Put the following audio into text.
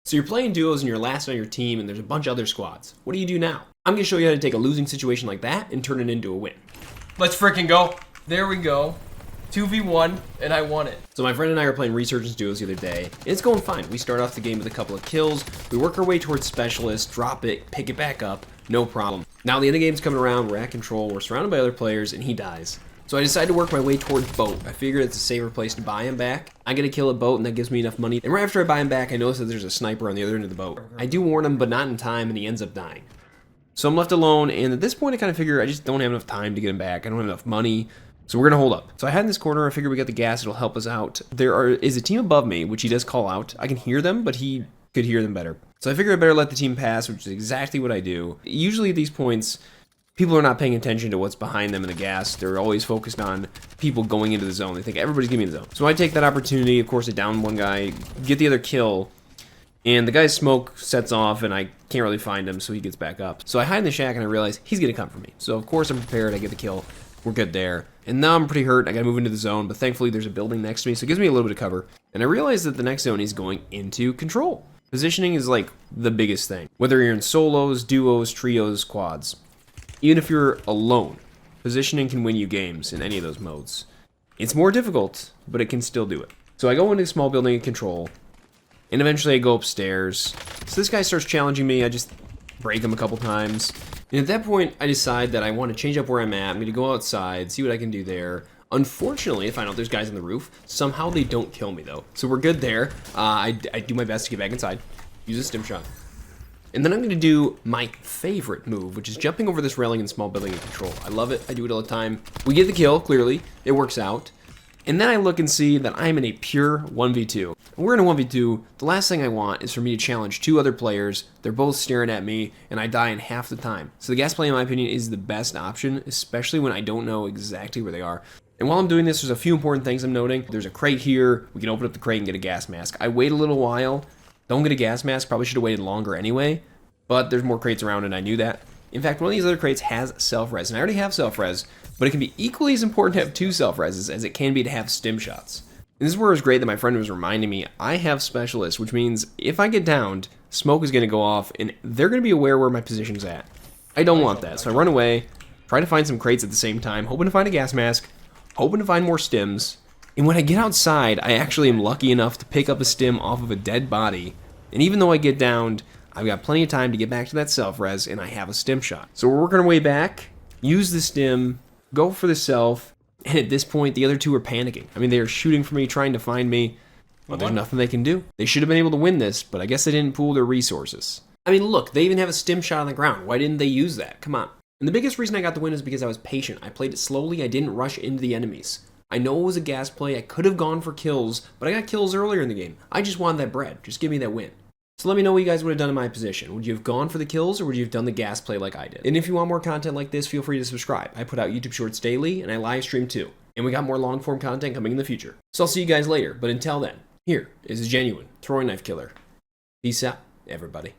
So you're playing duos and you're last on your team and there's a bunch of other squads. What do you do now? I'm going to show you how to take a losing situation like that and turn it into a win. Let's freaking go. There we go. 2v1, and I won it. So my friend and I are playing Resurgence duos the other day, and it's going fine. We start off the game with a couple of kills, we work our way towards Specialist, drop it, pick it back up, no problem. Now the end of the game's coming around, we're at control, we're surrounded by other players, and he dies. So I decide to work my way towards boat. I figure it's a safer place to buy him back. I get a kill at boat and that gives me enough money. And right after I buy him back, I notice that there's a sniper on the other end of the boat. I do warn him, but not in time, and he ends up dying. So I'm left alone, and at this point I kind of figure I just don't have enough time to get him back. I don't have enough money, so we're gonna hold up. So I hide in this corner, I figure we got the gas, it'll help us out. There is a team above me, which he does call out. I can hear them, but he could hear them better. So I figure I better let the team pass, which is exactly what I do. Usually at these points, people are not paying attention to what's behind them in the gas. They're always focused on people going into the zone. They think everybody's gonna be in the zone. So I take that opportunity, of course I down one guy, get the other kill, and the guy's smoke sets off and I can't really find him, so he gets back up. So I hide in the shack and I realize he's gonna come for me. So of course I'm prepared, I get the kill, we're good there. And now I'm pretty hurt, I gotta move into the zone, but thankfully there's a building next to me, so it gives me a little bit of cover. And I realize that the next zone is going into control. Positioning is like the biggest thing. Whether you're in solos, duos, trios, quads. Even if you're alone, positioning can win you games in any of those modes. It's more difficult, but it can still do it. So I go into a small building in control, and eventually I go upstairs. So this guy starts challenging me, I just break him a couple times. And at that point, I decide that I want to change up where I'm at. I'm going to go outside, see what I can do there. Unfortunately, I find out there's guys on the roof. Somehow they don't kill me though. So we're good there. I do my best to get back inside. Use a stim shot. And then I'm going to do my favorite move, which is jumping over this railing in small building in control. I love it. I do it all the time. We get the kill, clearly. It works out. And then I look and see that I'm in a pure 1v2. We're in a 1v2. The last thing I want is for me to challenge two other players. They're both staring at me, and I die in half the time. So the gas play, in my opinion, is the best option, especially when I don't know exactly where they are. And while I'm doing this, there's a few important things I'm noting. There's a crate here. We can open up the crate and get a gas mask. I wait a little while. Don't get a gas mask. Probably should have waited longer anyway. But there's more crates around, and I knew that. In fact, one of these other crates has self-res, and I already have self-res, but it can be equally as important to have two self-reses as it can be to have stim shots. And this is where it was great that my friend was reminding me, I have specialists, which means if I get downed, smoke is going to go off, and they're going to be aware where my position's at. I don't want that, so I run away, try to find some crates at the same time, hoping to find a gas mask, hoping to find more stims, and when I get outside, I actually am lucky enough to pick up a stim off of a dead body, and even though I get downed, I've got plenty of time to get back to that self-res, and I have a stim shot. So we're working our way back, use the stim, go for the self, and at this point, the other two are panicking. I mean, they are shooting for me, trying to find me, but there's nothing they can do. They should have been able to win this, but I guess they didn't pool their resources. I mean, look, they even have a stim shot on the ground. Why didn't they use that? Come on. And the biggest reason I got the win is because I was patient. I played it slowly, I didn't rush into the enemies. I know it was a gas play, I could have gone for kills, but I got kills earlier in the game. I just wanted that bread. Just give me that win. So let me know what you guys would have done in my position. Would you have gone for the kills, or would you have done the gas play like I did? And if you want more content like this, feel free to subscribe. I put out YouTube Shorts daily, and I live stream too. And we got more long-form content coming in the future. So I'll see you guys later, but until then, here is a genuine throwing knife killer. Peace out, everybody.